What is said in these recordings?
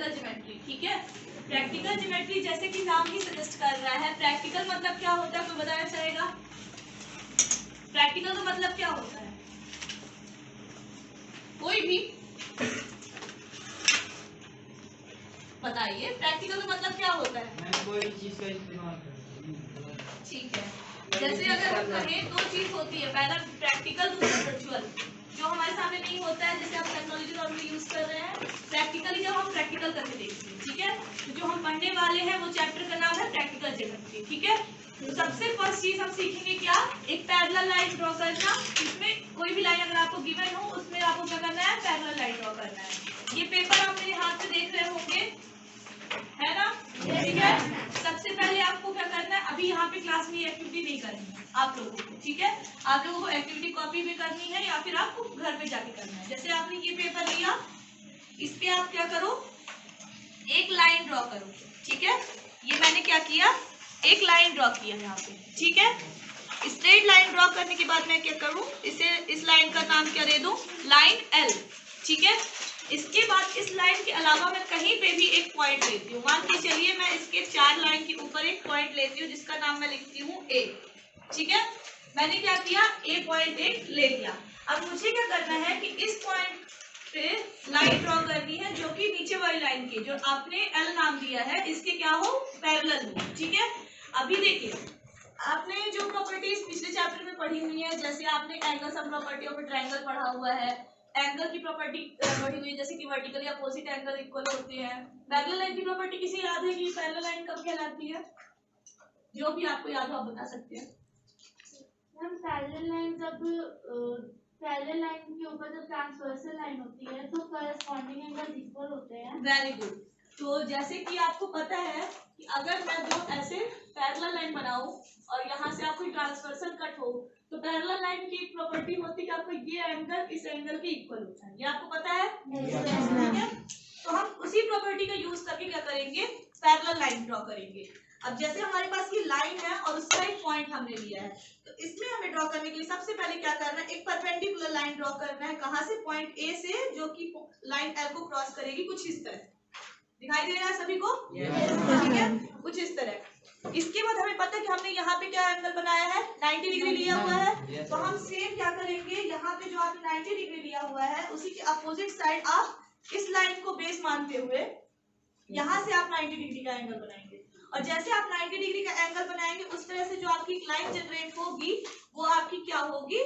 Practical geometry. ठीक है, practical geometry जैसे कि नाम ही सजेस्ट कर रहा है, प्रैक्टिकल मतलब क्या होता है, कोई बताना चाहेगा? प्रैक्टिकल का मतलब क्या होता है? कोई भी बताइए, प्रैक्टिकल का मतलब क्या होता है? कोई चीज का इस्तेमाल करना। ठीक है, जैसे अगर हम कहें दो चीज होती है, पहला प्रैक्टिकल, दूसरा वर्चुअल। जो हमारे सामने नहीं होता है, जैसे हम टेक्नोलॉजी नॉर्मली यूज कर रहे हैं, प्रैक्टिकली जब हम प्रैक्टिकल करके देखते हैं। ठीक है, तो जो हम पढ़ने वाले हैं वो चैप्टर का नाम है प्रैक्टिकल ज्योमेट्री। ठीक है, तो सबसे फर्स्ट चीज हम सीखेंगे क्या, एक पैरेलल लाइन ड्रॉ करना। इसमें कोई भी लाइन अगर आपको गिवन हो उसमें आपको क्या करना है, पैरेलल लाइन ड्रॉ करना है। ये पेपर आप मेरे हाथ से देख रहे होंगे, है ना? ठीक है, सबसे पहले आपको क्या करना है, अभी यहाँ पे क्लास में एक्टिविटी नहीं करनी है आप लोगों को। ठीक है, आप लोगों को एक्टिविटी कॉपी में करनी है या फिर आपको घर पे जाके करना है। जैसे आपने ये पेपर लिया, इस पे आप क्या करो, एक लाइन ड्रॉ करो। ठीक है, ये मैंने क्या किया, एक लाइन ड्रॉ किया यहाँ पे। ठीक है, स्ट्रेट लाइन ड्रॉ करने के बाद मैं क्या करूँ, इसे, इस लाइन का नाम क्या दे दूँ, लाइन एल। ठीक है, इसके बाद इस लाइन के अलावा मैं कहीं पे भी एक पॉइंट लेती हूँ। मान के चलिए मैं इसके 4 लाइन के ऊपर एक पॉइंट लेती हूँ जिसका नाम मैं लिखती हूँ ए। ठीक है, मैंने क्या किया, ए पॉइंट एक ले लिया। अब मुझे क्या करना है कि इस पॉइंट पे लाइन ड्रॉ करनी है जो कि नीचे वाली लाइन की, जो आपने एल नाम दिया है, इसके क्या हो, पैरेलल हो। ठीक है, अभी देखिए, आपने जो प्रॉपर्टीज पिछले चैप्टर में पढ़ी हुई है, जैसे आपने angle sum property of triangle पढ़ा हुआ है, एंगल की प्रॉपर्टी पढ़ी हुई है, जैसे कि वर्टिकली अपोजिट एंगल इक्वल होते हैं। पैरेलल लाइन की प्रॉपर्टी किसी याद है कि पैरेलल लाइन कब कहलाती है? जो भी आपको याद हो आप बता सकते हैं। मैम पैरेलल लाइन जब पैरेलल लाइन के ऊपर जब ट्रांसवर्सल लाइन होती है तो करस्पॉन्डिंग एंगल इक्वल होते हैं। Very good. तो जैसे कि आपको पता है कि अगर मैं दो ऐसे पैरेलल लाइन बनाऊं और यहाँ से आपको ट्रांसवर्सल कट हो, तो पैरेलल लाइन की एक प्रॉपर्टी होती है कि आपको ये एंगल इस एंगल के इक्वल होता है। ये आपको पता है? ठीक है, तो हम उसी प्रॉपर्टी का यूज करके क्या करेंगे, पैरेलल लाइन ड्रॉ करेंगे। अब जैसे हमारे पास ये लाइन है और उसका एक पॉइंट हमने लिया है, तो इसमें हमें ड्रॉ करने के लिए सबसे पहले क्या करना है, एक परपेंडिकुलर लाइन ड्रॉ करना है। कहाँ से, पॉइंट ए से, जो कि लाइन एल को क्रॉस करेगी, कुछ इस तरह। दिखाई दे रहा है सभी को? ठीक है, कुछ इस तरह। इसके बाद हमें पता है कि हमने यहाँ पे क्या एंगल बनाया है, 90 डिग्री लिया हुआ है। तो हम सेम क्या करेंगे, यहाँ पे जो आपने 90 डिग्री लिया हुआ है उसी के अपोजिट साइड आप इस लाइन को बेस मानते हुए यहाँ से आप 90 डिग्री का एंगल बनाएंगे। और जैसे आप 90 डिग्री का एंगल बनाएंगे उस तरह से जो आपकी लाइन जनरेट होगी वो आपकी क्या होगी,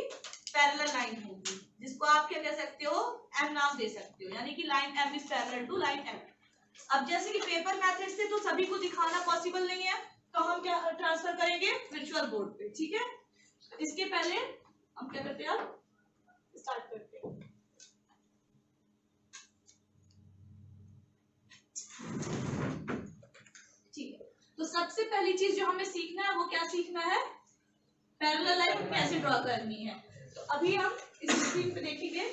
पैरेलल लाइन होगी, जिसको आप क्या कह सकते हो, एम नाम दे सकते हो, यानी कि line M is parallel to line M. अब जैसे कि पेपर मेथड से तो सभी को दिखाना पॉसिबल नहीं है, तो हम क्या ट्रांसफर करेंगे, वर्चुअल बोर्ड पे। ठीक है, इसके पहले हम क्या करते हैं, अब स्टार्ट करते हैं। ठीक है, तो सबसे पहली चीज जो हमें सीखना है वो क्या सीखना है, पैरेलल लाइन कैसे ड्रॉ करनी है। तो अभी हम इस स्क्रीन पे देखेंगे,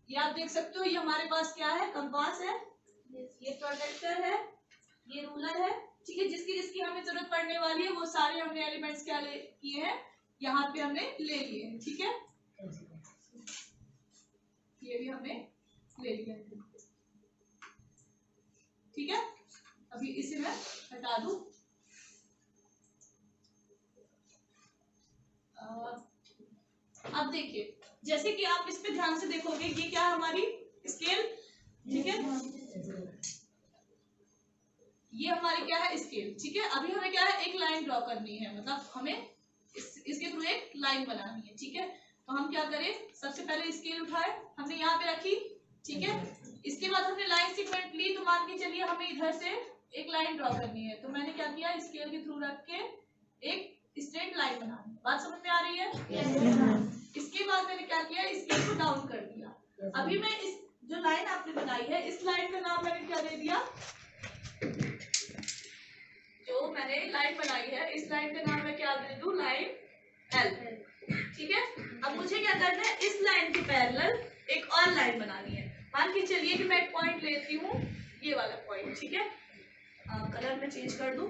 ये आप देख सकते हो, ये हमारे पास क्या है, कंपास है, ये प्रोटेक्टर है, ये रूलर है। ठीक है, जिसकी जिसकी हमें जरूरत पड़ने वाली है वो सारे हमने एलिमेंट्स क्या ले किए हैं, यहाँ पे हमने ले लिए हैं। ठीक है, ये भी हमने ले लिया है। ठीक है, अभी इसे मैं हटा दूं। अब देखिए, जैसे कि आप इस पे ध्यान से देखोगे, ये क्या है, हमारी स्केल। ठीक है, ये हमारी क्या है, स्केल। ठीक है, अभी हमें क्या है, एक लाइन ड्रॉ करनी है, मतलब हमें इसके थ्रू एक लाइन बनानी है। ठीक है, तो हम क्या करें, सबसे पहले स्केल उठाए, हमने यहाँ पे रखी। ठीक है, इसके बाद हमने लाइन सेगमेंट ली, तो मान के चलिए हमें इधर से एक लाइन ड्रॉ करनी है, तो मैंने क्या किया, स्केल के थ्रू रख के एक स्ट्रेट लाइन बनानी। बात समझ में आ रही है? इसके बाद मैंने क्या किया, स्केल को डाउन कर दिया। अभी मैं इस जो लाइन आपने बनाई है, इस लाइन का नाम मैंने क्या दे दिया, जो मैंने लाइन बनाई है इस लाइन का नाम मैं क्या दे दूं, लाइन एल। ठीक है, अब मुझे क्या करना है, इस लाइन के पैरेलल एक और लाइन बनानी है। मान के चलिए कि मैं एक पॉइंट लेती हूँ, ये वाला पॉइंट। ठीक है, कलर में चेंज कर दूं।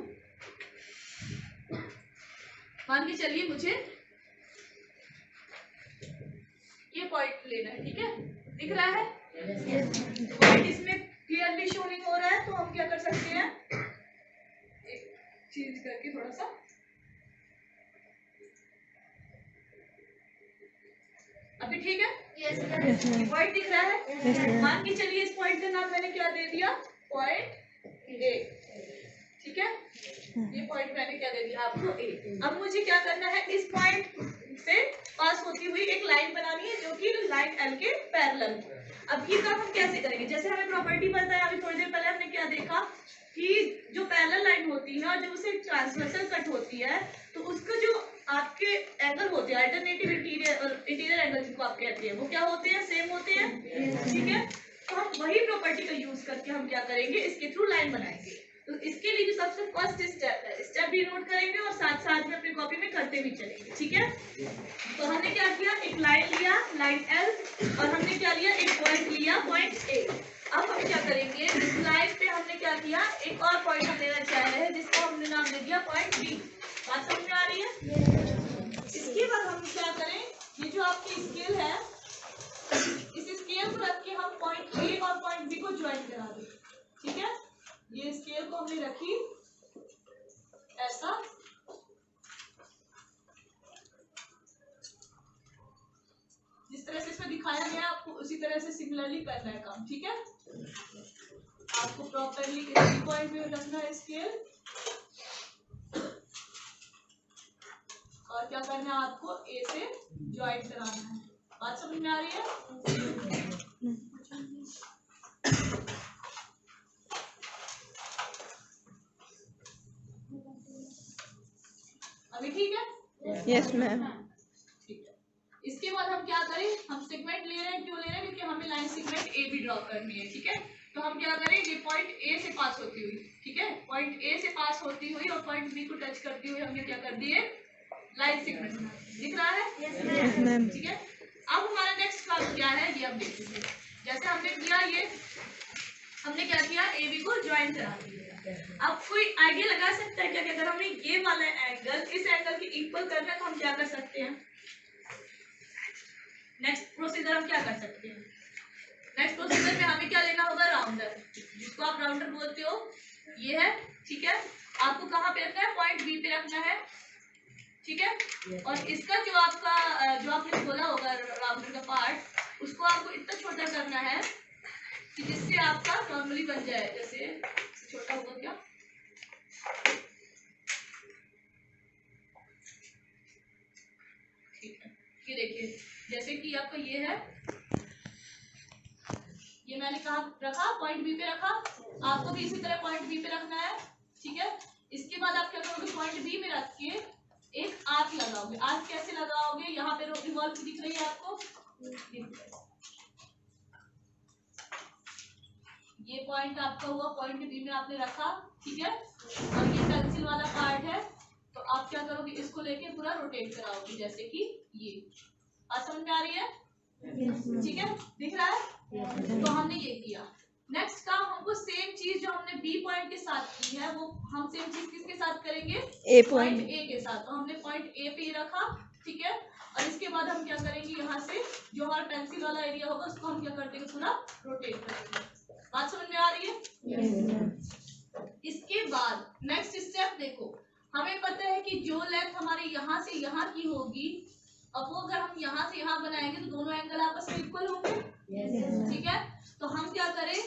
मान के चलिए मुझे ये पॉइंट लेना है, ठीक है, दिख रहा है? पॉइंट इसमें क्लियरली शो नहीं हो रहा है तो हम क्या कर सकते हैं, एक चेंज करके थोड़ा सा, अभी ठीक है? पॉइंट दिख रहा है? मान के चलिए इस पॉइंट का नाम मैंने क्या दे दिया, पॉइंट ए, ठीक है, ये पॉइंट मैंने क्या दे दिया आपको ए। अब मुझे क्या करना है, इस पॉइंट से पास होती हुई एक लाइन बनानी है जो कि लाइन एल के पैरेलल। अब ये काम हम कैसे करेंगे, जैसे हमें प्रॉपर्टी पता है, अभी थोड़ी देर पहले हमने क्या देखा कि जो पैरेलल लाइन होती है और जब उसे ट्रांसवर्सल कट होती है तो उसका जो आपके एंगल होते हैं, अल्टरनेटिव इंटीरियर एंगल जिनको आप कहते हैं, वो क्या होते हैं, सेम होते हैं, ठीक है। तो हम वही प्रॉपर्टी का यूज करके हम क्या करेंगे, इसके थ्रू लाइन बनाएंगे। तो इसके लिए जो सबसे फर्स्ट स्टेप है, स्टेप भी नोट करेंगे और साथ साथ में अपनी कॉपी में करते भी चलेंगे, ठीक है। तो हमने क्या किया, एक लाइन लिया, लाइन एल, और हमने क्या लिया, एक पॉइंट लिया, पॉइंट ए। अब हम क्या करेंगे, इस लाइन पे हमने क्या किया, एक और पॉइंट हम लेना चाह रहे हैं जिसको हमने नाम दे दिया पॉइंट बी। बात समझ में आ रही है? इसके बाद हम क्या करें, ये जो आपकी स्केल है, इस स्केल को रख के हम पॉइंट ए और पॉइंट बी को ज्वाइन करा दें, ठीक है। ये स्केल को हमने रखी ऐसा, जिस तरह से इसमें दिखाया गया आपको उसी तरह से सिमिलरली करना है काम, ठीक है। आपको प्रॉपरली इसी पॉइंट पे रखना है स्केल, और क्या करना है, आपको ए से ज्वाइन कराना है। बात समझ में आ रही है? अभी ठीक है? Yes ma'am. ठीक है। इसके बाद हम क्या करें, हम सेगमेंट ले रहे हैं, क्यों ले रहे हैं, क्योंकि हमें लाइन सेगमेंट ए भी ड्रॉ करनी है, ठीक है। तो हम क्या करें, ये पॉइंट ए से पास होती हुई, ठीक है, पॉइंट ए से पास होती हुई और पॉइंट बी को टच करती हुई हमने क्या कर दिए, लाइन सेगमेंट। दिख रहा है? Yes ma'am. ठीक है। अब हमारा नेक्स्ट काम क्या है, ये हम देखेंगे। जैसे हमने किया, ये हमने क्या किया, ए बी को ज्वाइन करा दिया। अब कोई आइडिया लगा सकता है क्या कि अगर हमें ये वाला एंगल इस एंगल के इक्वल करना है तो हम क्या कर सकते हैं, नेक्स्ट प्रोसीजर हम क्या कर सकते हैं, नेक्स्ट प्रोसीजर में हमें क्या लेना होगा, राउंडर, जिसको आप राउंडर बोलते हो, ये है, ठीक है। आपको कहाँ पे रखना है, पॉइंट बी पे रखना है, ठीक है। और इसका जो आपका जो आपने बोला होगा राउंडर का पार्ट, उसको आपको इतना छोटा करना है कि जिससे आपका नॉर्मली बन जाए, जैसे छोटा होगा क्या, ठीक है। ये देखिए, जैसे कि आपका ये है, ये मैंने कहा रखा, पॉइंट बी पे रखा, आपको भी इसी तरह पॉइंट बी पे रखना है, ठीक है। इसके बाद आप क्या करोगे, पॉइंट बी में रख के एक आर्क लगाओगे। आर्क कैसे लगाओगे, यहाँ पे रिवॉल्व दिख रही है आपको, ये पॉइंट आपका हुआ, पॉइंट बी में आपने रखा, ठीक है। और ये पेंसिल वाला पार्ट है, तो आप क्या करोगे, इसको लेके पूरा रोटेट कराओगे, जैसे कि ये। बात समझ में आ रही है? ठीक है, दिख रहा है? तो हमने ये किया। नेक्स्ट काम हमको सेम चीज जो हमने बी पॉइंट के साथ की है, वो हम सेम चीज किसके साथ करेंगे, ए पॉइंट ए के साथ। तो हमने पॉइंट ए पे ही रखा, ठीक है। और इसके बाद हम क्या करेंगे, यहाँ से जो हमारा पेंसिल वाला एरिया होगा उसको हम क्या कर देंगे, पूरा रोटेट करेंगे। बात समझ में आ रही है? इसके बाद नेक्स्ट स्टेप देखो, हमें पता है कि जो लेंथ हमारे यहाँ से यहाँ की होगी, अब वो अगर हम यहाँ से यहाँ बनाएंगे तो दोनों एंगल आपस में इक्वल होंगे, ठीक है। तो हम क्या करें,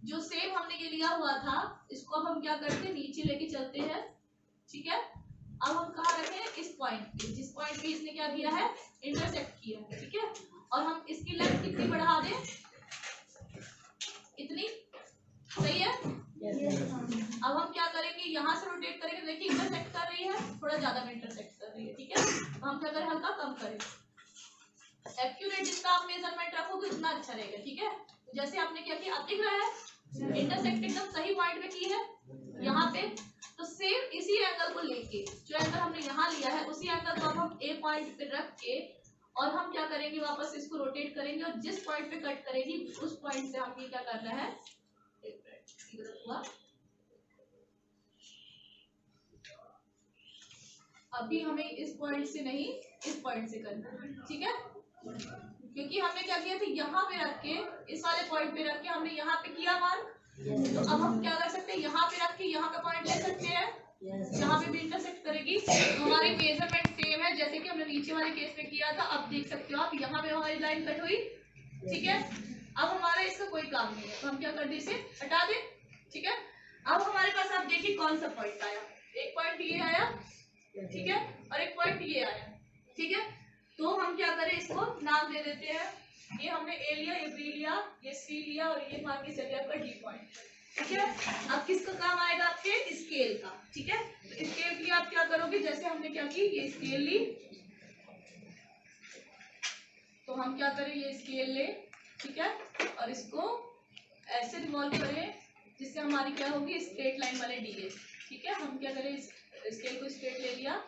जो सेम हमने ये लिया हुआ था, इसको अब हम क्या करते हैं, नीचे लेके चलते हैं, ठीक है। अब हम कहाँ रखें, इस पॉइंट पे, जिस पॉइंट पे इसने क्या किया है, इंटरसेक्ट किया है, ठीक है। और हम इसकी लेंथ कितनी बढ़ा दें, इतनी, सही है। अब हम क्या करेंगे, यहाँ से रोटेट करेंगे, देखिए इंटरसेक्ट कर रही है, थोड़ा ज्यादा में इंटरसेक्ट कर रही है, ठीक है। तो हम क्या करें, हल्का कम करें, एक्यूरेट जितना आप मेजरमेंट रखोगे उतना अच्छा रहेगा, ठीक है। तो जैसे आपने क्या किया, आप दिख रहा है इंटरसेक्ट एकदम सही पॉइंट पे की है, यहाँ पे। तो सेम इसी एंगल को लेके, जो एंगल हमने यहाँ लिया है, उसी एंगल को अब हम ए पॉइंट पे रख के, और हम क्या करेंगे, वापस इसको रोटेट करेंगे, और जिस पॉइंट पे कट करेगी उस पॉइंट से हमें क्या करना है, हुआ। अभी हमें इस पॉइंट से नहीं, इस पॉइंट से करना है, ठीक है। क्योंकि हमने क्या किया था, यहाँ पे रख के, इस वाले पॉइंट पे रख के हमने यहाँ पे किया मार्क। तो अब हम क्या कर सकते हैं, यहाँ पे रख के यहाँ का पॉइंट ले सकते हैं, यहाँ पे भी इंटरसेक्ट करेगी। तो हमारी मेजरमेंट सेम है जैसे कि हमने नीचे वाले केस में किया था। अब देख सकते हो आप, यहाँ पे हमारी लाइन कट हुई, ठीक है। अब हमारा इसका कोई काम नहीं है, तो हम क्या कर दें, इसे हटा दें, ठीक है। अब हमारे पास आप देखिए कौन सा पॉइंट आया, एक पॉइंट ये आया, ठीक है, और एक पॉइंट ये आया, ठीक है। तो हम क्या करें, इसको नाम दे देते हैं। ये हमने ए लिया, ये बी लिया, ये सी लिया, और ये मान के चलिए आपका डी पॉइंट, ठीक है। अब किसका काम आएगा, आपके स्केल का, ठीक है। तो स्केल के लिए आप क्या करोगे, जैसे हमने क्या की, ये स्केल ली, तो हम क्या करें, ये स्केल ले, ठीक है, और इसको ऐसे रिवॉल्व करें जिससे हमारी क्या होगी, स्ट्रेट लाइन वाले डी, ठीक है। हम क्या करें, स्केल को स्ट्रेट ले लिया,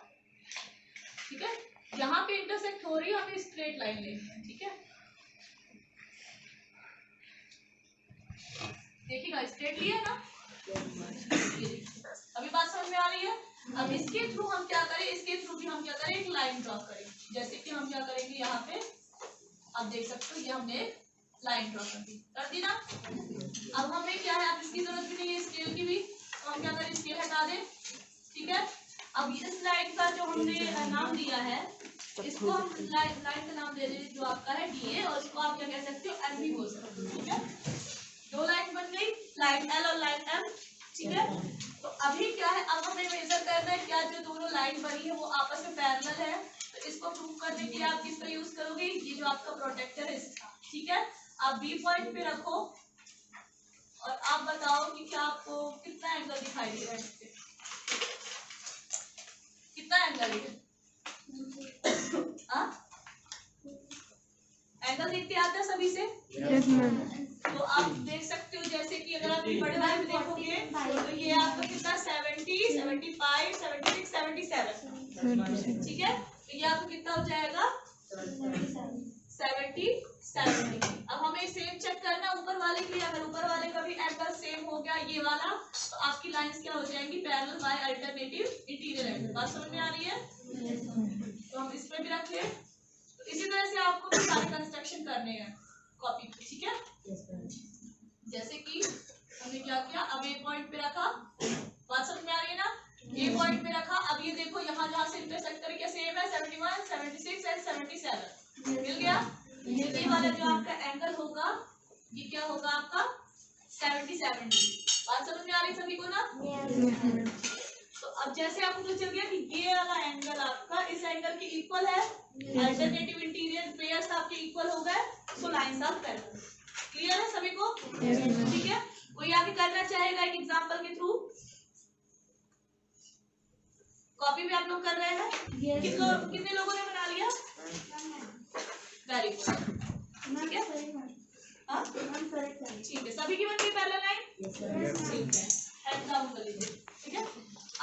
ठीक है। यहाँ पे इंटरसेक्ट हो रही है, हमें स्ट्रेट लाइन लेनी है, ठीक है। देखिएगा, स्ट्रेट लिया ना, अभी बात समझ में आ रही है। अब इसके थ्रू हम क्या करें, इसके थ्रू भी हम क्या करें, एक लाइन ड्रॉ करें। जैसे कि हम क्या करेंगे, यहाँ पे आप देख सकते हो, ये हमने लाइन ड्रॉ कर दी ना। अब हमें क्या है, अब इसकी जरूरत भी नहीं है स्केल की भी, तो हम क्या करें, स्केल हटा दें, ठीक है। अब इस लाइन का जो हमने नाम दिया है, इसको हम लाइन का नाम दे दें जो आपका है डीए, और इसको आप क्या कह सकते हो, एम भी बोल सकते हो, ठीक है। दो लाइन बन गई, लाइन एल और लाइन एम, ठीक है। तो अभी क्या है, अब हमें मेजर करना है क्या जो दोनों लाइन बनी है वो आपस में पैरेलल है। तो इसको प्रूव करने के लिए आप किसका यूज करोगे, ये जो आपका प्रोटेक्टर है इसका, ठीक है। आप बी पॉइंट पे रखो और आप बताओ कि क्या आपको कितना एंगल दिखाई दे रहा है इससे, कितना एंगल है, एंगल देखते आता है सभी से। तो आप देख सकते हो, जैसे कि अगर आप बड़े वाले में देखोगे तो ये आपका कितना 70, 75, 76, 77, ठीक है। तो ये आपको कितना हो जाएगा, 70। अब हमें सेम चेक करना ऊपर वाले के लिए। अगर ऊपर वाले का भी एंगल सेम हो गया ये वाला, तो आपकी लाइंस क्या हो जाएंगी, parallel by alternative interior angle. बात समझ में आ रही है। तो हम इस पे भी रख लें। तो इसी तरह से आपको भी सारे कंस्ट्रक्शन करने हैं कॉपी पे, ठीक है। जैसे कि हमने क्या किया, अब ए पॉइंट पे रखा, बात समझ में आ रही है ना। ए पॉइंट पे रखा, अब ये देखो यहाँ जहाँ से इंटरसेक्ट करे क्या सेम है, 71, 76 एंड 77 मिल गया। ये वाला जो आपका एंगल होगा ये क्या होगा आपका 77। बात समझ में आ रही सभी को ना। तो अब जैसे आपको पता चल गया कि ये वाला एंगल आपका इस एंगल के इक्वल है, अल्टरनेटिव इंटीरियर पेयर्स आपके इक्वल हो गए, सो लाइंस ऑफ पैरेलल। क्लियर है सभी को, ठीक है। कोई आगे करना चाहेगा एक एग्जांपल के थ्रू, कॉपी में आप लोग कर रहे हैं, कितने लोगों ने बना लिया, वेरी गुड, ठीक है। ठीक है, सभी की बन गई पैरेलल लाइन, ठीक है, हैंड डाउन कर लीजिए, ठीक है।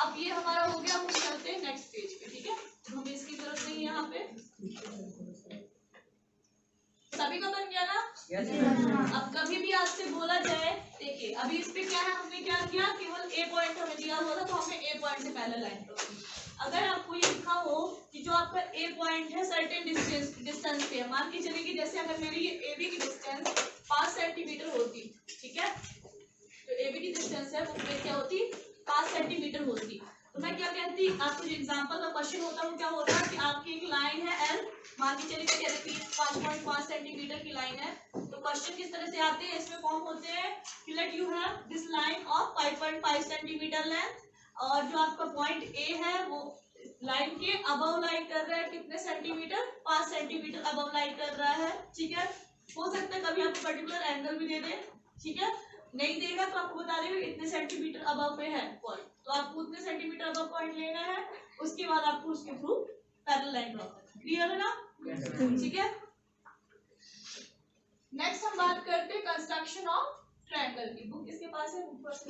अब ये हमारा हो गया, हम चलते हैं नेक्स्ट पेज पे, ठीक है। हमें इसकी जरूरत नहीं है यहाँ पे, सभी का बन गया ना। अब कभी भी आपसे बोला जाए, देखिए अभी इस पे क्या है, हमने क्या किया, केवल ए पॉइंट हमें दिया हुआ था, तो हमने ए पॉइंट से पैरेलल लाइन ड्रॉ की। अगर आपको ये लिखा हो कि जो आपका ए पॉइंट है सर्टेन डिस्टेंस पे, मान के चलिए कि जैसे अगर मेरी ये ए बी की डिस्टेंस 5 सेंटीमीटर होती, ठीक है, तो ए बी की डिस्टेंस है वो क्या होती, 5 सेंटीमीटर होती, तो मैं क्या कहती, आपको जो एग्जांपल का क्वेश्चन होता वो क्या होता कि आपकी एक लाइन है एल, मान के चलिए कह रही है 5.5 सेंटीमीटर की लाइन है। तो क्वेश्चन किस तरह से आते हैं, इसमें फॉर्म होते हैं कि let you have this line of 5.5 centimetre length, और जो आपका पॉइंट ए है वो लाइन के अबव लाइन कर रहा है कितने सेंटीमीटर, 5 सेंटीमीटर अबव लाइन कर रहा है, ठीक है। हो सकता है कभी आपको पर्टिकुलर एंगल भी दे दे, ठीक है, नहीं देगा तो आपको बता देगा इतने सेंटीमीटर अबव पे है पॉइंट, तो आपको उतने सेंटीमीटर अबव पॉइंट लेना है, उसके बाद आपको उसके थ्रू पैरेलल लाइन ड्रॉ करना है। क्लियर है ना, ठीक है। नेक्स्ट हम बात करते हैं कंस्ट्रक्शन ऑफ ट्रायंगल की। बुक किसके पास है, बुक पर से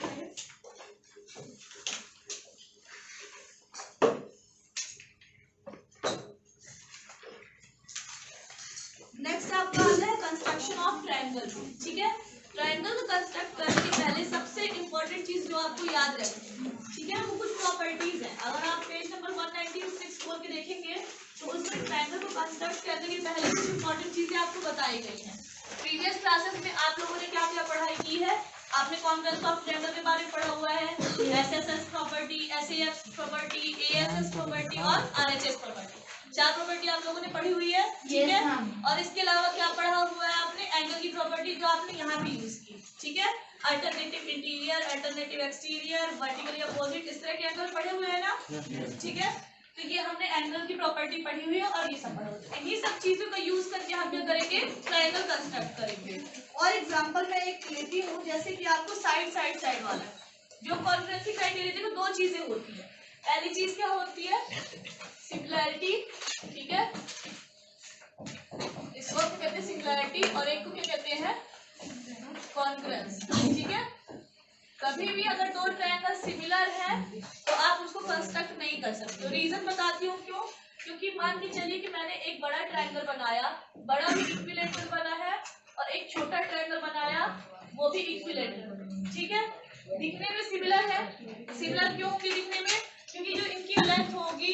नेक्स्ट आपका आता है कंस्ट्रक्शन ऑफ ट्रायंगल, ठीक है। ट्रायंगल को कंस्ट्रक्ट करने के पहले सबसे इंपॉर्टेंट चीज जो आपको याद रखनी है, ठीक है, वो कुछ प्रॉपर्टीज है। अगर आप पेज नंबर 196 खोल के देखेंगे तो उसमें ट्रायंगल को कंस्ट्रक्ट करने की पहले कुछ इंपॉर्टेंट चीजें आपको बताई गई हैं। प्रीवियस क्लासेस में आप लोगों ने क्या क्या पढ़ाई की है? आपने कॉन्वेक्स ऑफ ट्रायंगल के बारे में पढ़ा हुआ है, SSS property, SAF property, ASS property और आरएचएस प्रॉपर्टी। 4 प्रॉपर्टी आप लोगों ने पढ़ी हुई है, ठीक है। और इसके अलावा क्या पढ़ा हुआ है आपने? एंगल की प्रॉपर्टी, जो आपने यहाँ भी यूज की, ठीक है। Alternative interior, alternative exterior, vertically opposite, इस तरह के एंगल पढ़े हुए हैं ना, ठीक है। तो ये हमने एंगल की प्रॉपर्टी पढ़ी हुई है और ये सब पढ़ा हुआ है। इन्हीं सब चीजों का यूज करके हम क्या करेंगे? ट्रायंगल कंस्ट्रक्ट करेंगे। और एग्जांपल मैं एक लेती हूँ, जैसे कि आपको साइड वाला जो कॉन्फ्रेंसिंग क्राइटेरिया, देखो 2 चीजें होती है। पहली चीज क्या होती है? सिमिलैरिटी, ठीक है, इसको कहते हैं सिमिलैरिटी, और एक को क्या कहते हैं? कॉन्ग्रुएंस, ठीक है। कभी भी अगर 2 ट्रायंगल सिमिलर है तो आप उसको कंस्ट्रक्ट नहीं कर सकते। रीजन बताती हूँ क्यों। क्योंकि मान के चलिए कि मैंने एक बड़ा ट्रायंगल बनाया, बड़ा भी इक्विलेटरल बना है, और एक छोटा ट्रायंगल बनाया, वो भी इक्विलेटरल, ठीक है। दिखने में सिमिलर है। सिमिलर क्यों होंगे दिखने में? क्योंकि जो इनकी लेंथ होगी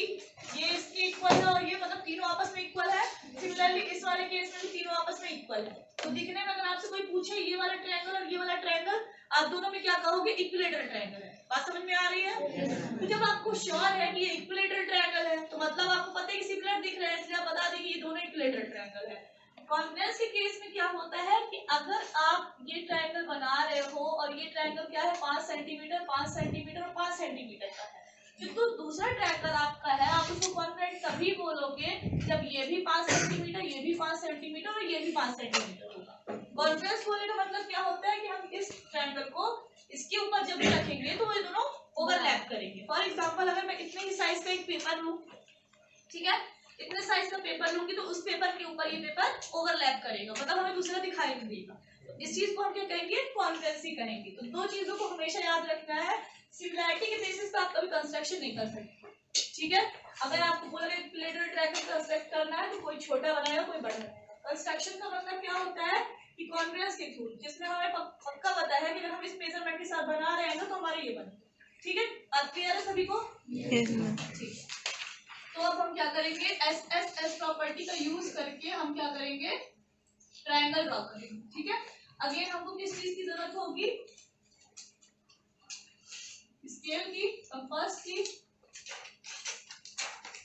ये इसके इक्वल है, और ये मतलब तीनों आपस में इक्वल है। सिमिलरली इस वाले केस में भी तीनों आपस में इक्वल है। तो दिखने में अगर आपसे कोई पूछे ये वाला ट्रायंगल और ये वाला ट्रायंगल, आप दोनों में क्या कहोगे? इक्विलेटरल ट्रायंगल है। बात समझ में आ रही है? तो जब आपको श्योर है कि ये इक्विलेटरल ट्रायंगल है, तो मतलब आपको पता है कि सिमिलर दिख रहा है, इसलिए आप बता देंगे ये दोनों इक्विलेटरल ट्रायंगल है। कॉन्ग्रुएंस के केस में क्या होता है कि अगर आप ये ट्रायंगल बना रहे हो और ये ट्रायंगल क्या है? 5 सेंटीमीटर, 5 सेंटीमीटर और 5 सेंटीमीटर का है, तो दूसरा ट्रायंगल आपका है, आप उसको कॉन्ग्रुएंट तभी बोलोगे जब ये भी 5 सेंटीमीटर, ये भी 5 सेंटीमीटर और ये भी 5 सेंटीमीटर होगा। कॉन्ग्रुएंस बोलने का मतलब क्या होता है कि हम इस ट्रायंगल को इसके ऊपर जब भी रखेंगे तो ये दोनों ओवरलैप करेंगे। फॉर एग्जांपल अगर मैं इतने ही साइज का एक पेपर लूं, ठीक है, इतने साइज का पेपर लूंगी तो उस पेपर के ऊपर ये पेपर ओवरलैप करेगा, मतलब हमें दूसरा दिखाई नहीं देगा। तो इस चीज को हम क्या कहेंगे? कॉन्ग्रुएंसी कहेंगे। तो 2 चीजों को हमेशा याद रखना है। सिमिलैरिटी के बेसिस पे आप कभी कंस्ट्रक्शन नहीं कर सकते, ठीक है। अगर आपको बोला गया इक्विलेटरल ट्रायंगल कंस्ट्रक्ट करना है तो कोई छोटा बनाएगा, कोई बड़ा बनाएगा। कंस्ट्रक्शन का मतलब क्या होता है कि कॉन्ग्रुएंस के थ्रू, जिसमें हमें पक्का पता है कि अगर हम इस मेजरमेंट के साथ बना रहे हैं ना तो हमारे ये बनेगा, ठीक है। अब क्लियर है सभी को? ठीक है। तो अब हम क्या करेंगे? एसएसएस प्रॉपर्टी का यूज करके हम क्या करेंगे? ट्रायंगल ड्रॉ करेंगे, ठीक है। अगेन हमको किस चीज की जरूरत होगी? स्केल की, कंपास की,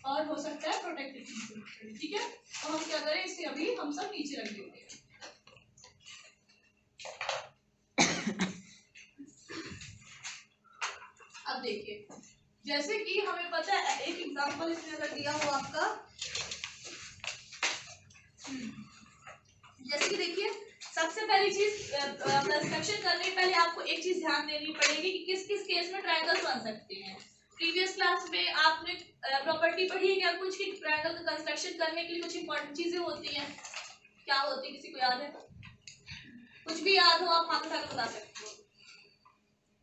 और हो सकता है प्रोटेक्टिव चीज, ठीक है। तो हम क्या करें? इसे अभी हम सब नीचे रख देते हैं। अब देखिए, जैसे कि हमें पता है, एक एग्जांपल इसमें अगर दिया हो आपका, जैसे कि देखिए, सबसे पहली चीज कंस्ट्रक्शन करने से पहले आपको एक चीज ध्यान देनी पड़ेगी कि किस किस केस में ट्रायंगल्स बन सकते हैं। प्रीवियस क्लास में आपने प्रॉपर्टी पढ़ी है क्या कुछ, कि ट्रायंगल का कंस्ट्रक्शन करने के लिए कुछ इंपॉर्टेंट चीजें होती हैं? क्या होती है, किसी को याद है? कुछ भी याद हो आप हाथ उठा कर बता सकते हो।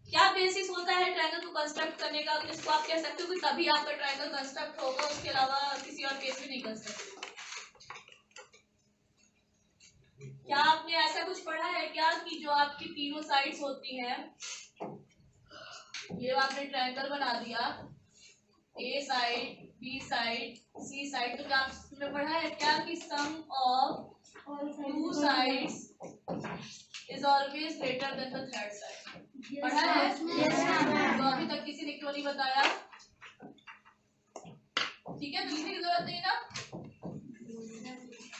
क्या बेसिस होता है ट्रायंगल को कंस्ट्रक्ट करने का? इसको आप कह सकते हो कि तभी आपका ट्रायंगल कंस्ट्रक्ट होगा, उसके अलावा किसी और केस में नहीं कर सकते। क्या आपने ऐसा कुछ पढ़ा है क्या कि जो आपकी तीनों साइड्स होती हैं, ये आपने ट्रायंगल बना दिया, ए साइड, बी साइड, सी साइड, तो क्या आपने पढ़ा है क्या कि सम of 2 sides is always greater than the third side? पढ़ा है? तो अभी तक किसी ने क्यों नहीं बताया? ठीक है, लिखने की जरूरत नहीं ना,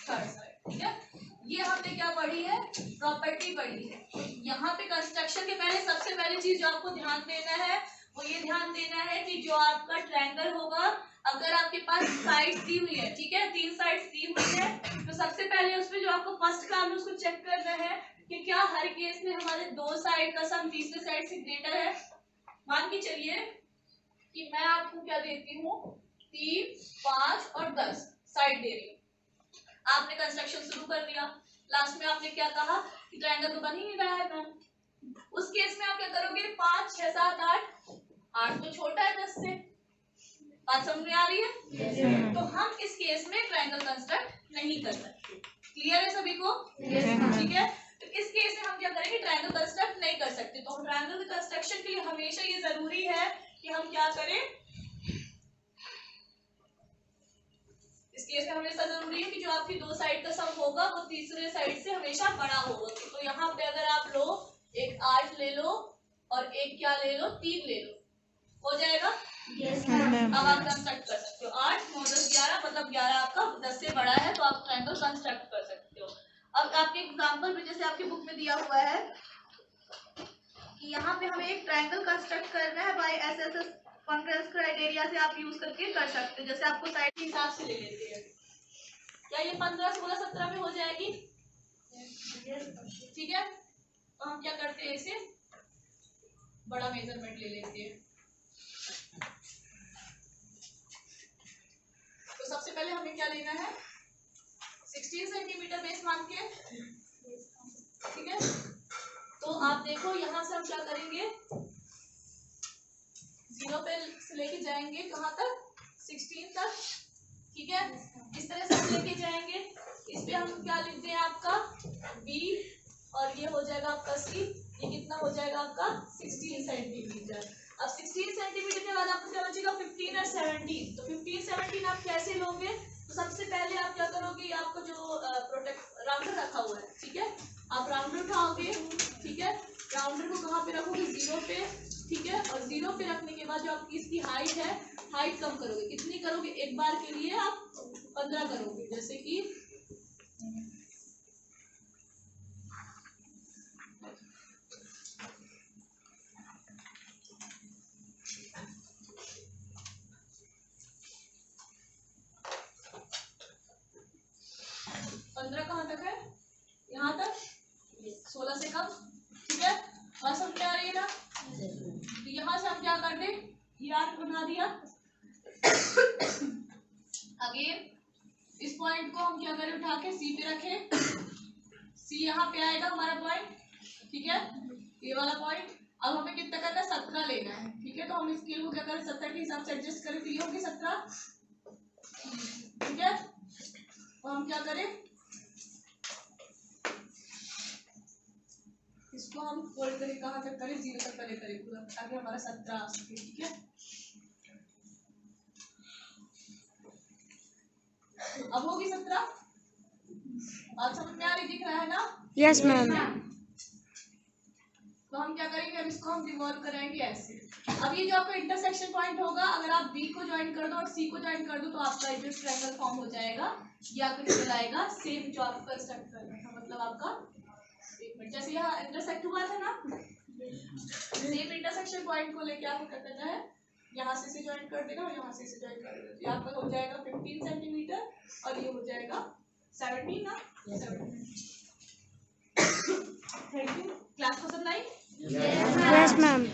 थर्ड साइड, ठीक है। ये हमने क्या पढ़ी है? प्रॉपर्टी पढ़ी है। तो यहाँ पे कंस्ट्रक्शन के पहले सबसे पहली चीज जो आपको ध्यान देना है वो ये ध्यान देना है कि जो आपका ट्रायंगल होगा, अगर आपके पास साइड्स दी हुई है, ठीक है, 3 साइड्स दी हुई है, तो सबसे पहले उसमें जो आपको फर्स्ट काम है उसको चेक करना है कि क्या हर केस में हमारे 2 साइड का सम तीसरे साइड से ग्रेटर है। मान के चलिए कि मैं आपको क्या देती हूँ, 3, 5 और 10 साइड दे रही हूँ। आपने कंस्ट्रक्शन शुरू कर दिया, लास्ट में आपने क्या कहा कि ट्रायंगल तो बन ही नहीं रहा है मैम। उस केस में आप क्या करोगे? 5, 6, 7, 8 तो छोटा है 10 से। बात समझ में आ रही है? तो हम इस केस में ट्रायंगल कंस्ट्रक्ट नहीं कर सकते। क्लियर है सभी को? ठीक है। तो इस केस में हम क्या करेंगे? ट्रायंगल कंस्ट्रक्ट नहीं कर सकते। तो ट्रायंगल कंस्ट्रक्शन के लिए हमेशा ये जरूरी है कि हम क्या करें? केस में हमेशा जरूरी है कि जो आपकी दो साइड का सम होगा वो तीसरे साइड से हमेशा बड़ा होगा। तो यहाँ पे अगर आप लो एक 8 ले लो और एक क्या ले लो 3 ले लो, हो जाएगा। यस अब आप कंस्ट्रक्ट कर सकते हो 8 9 10 11 मतलब 11 आपका 10 से बड़ा है तो आप ट्रायंगल कंस्ट्रक्ट कर सकते हो। अब आपके एग्जांपल में जैसे आपकी बुक में दिया हुआ है कि यहाँ पे हमें एक ट्रायंगल कंस्ट्रक्ट करना है बाय एसएसएस कॉन्करेंस क्राइटेरिया से आप यूज करके कर सकते हो। जैसे आपको साइड के हिसाब से ले लेते हैं, क्या ये 15 16 17 में हो जाएगी? ठीक है, तो हम क्या करते हैं इसे बड़ा मेजरमेंट ले लेते हैं। तो सबसे पहले हमें क्या लेना है 16 सेंटीमीटर बेस मान के, ठीक है। तो आप देखो यहाँ से हम क्या करेंगे 0 पे से लेके जाएंगे कहाँ तक 16 तक, ठीक है। इस तरह से हम लेके जाएंगे, इस पे हम क्या लिखते हैं आपका B और ये हो जाएगा आपका C, ये कितना हो जाएगा आपका 16 सेंटीमीटर। अब 16 सेंटीमीटर के बाद आपको क्या बचेगा 15 और 17। तो 15 17 आप कैसे लोगे? तो सबसे पहले आप क्या करोगे, आपको जो प्रोटेक्ट राउंडर रखा हुआ है, ठीक है, आप राउंडर उठाओगे, ठीक है। राउंडर को कहाँ पे रखोगे 0 पे, ठीक है। और 0 पे रखने के बाद जो आपकी इसकी हाइट है, हाइट कम करोगे, कितनी करोगे? एक बार के लिए आप 15 करोगे, जैसे कि कहाँ तक है, यहाँ तक 16 से कम, ठीक है। बात समझ में आ रही है ना? तो यहाँ से हम क्या कर दे, ये आर्क बना दिया। अगेन इस पॉइंट को हम क्या करें उठा के सी पे रखें, सी यहाँ पे आएगा हमारा पॉइंट, ठीक है, ये वाला पॉइंट। अब हमें कितना करना है 17 लेना है, ठीक है। तो हम स्केल को क्या करें 17 के हिसाब से एडजस्ट करें, तो ये होगी 17, ठीक है। तो हम क्या करें इसको हम फोल्ड करें, कहाँ तक करें 0 तक पहले करें पूरा, ताकि हमारा 17 आ सके, ठीक है। अब होगी 17, बात समझ में आ रही दिख रहा है ना? Yes ma'am. तो हम क्या करेंगे, अब इसको हम रिवॉल्व कराएंगे ऐसे। अब ये जो आपका इंटरसेक्शन पॉइंट होगा, अगर आप B को ज्वाइन कर दो और C को ज्वाइन कर दो तो आपका जो ट्रायंगल फॉर्म हो जाएगा, ये आपको निकल आएगा सेम जो आपको कंस्ट्रक्ट करना था। मतलब आपका एक मिनट, जैसे यहाँ इंटरसेक्ट हुआ था ना, सेम इंटरसेक्शन पॉइंट को लेके आपको क्या करना है, यहाँ से इसे ज्वाइन कर देना और यहाँ से इसे ज्वाइन कर देना। तो यहाँ पर हो जाएगा 15 सेंटीमीटर और ये हो जाएगा 17 ना। 17। Thank you. क्लास पसंद आई? Yes ma'am.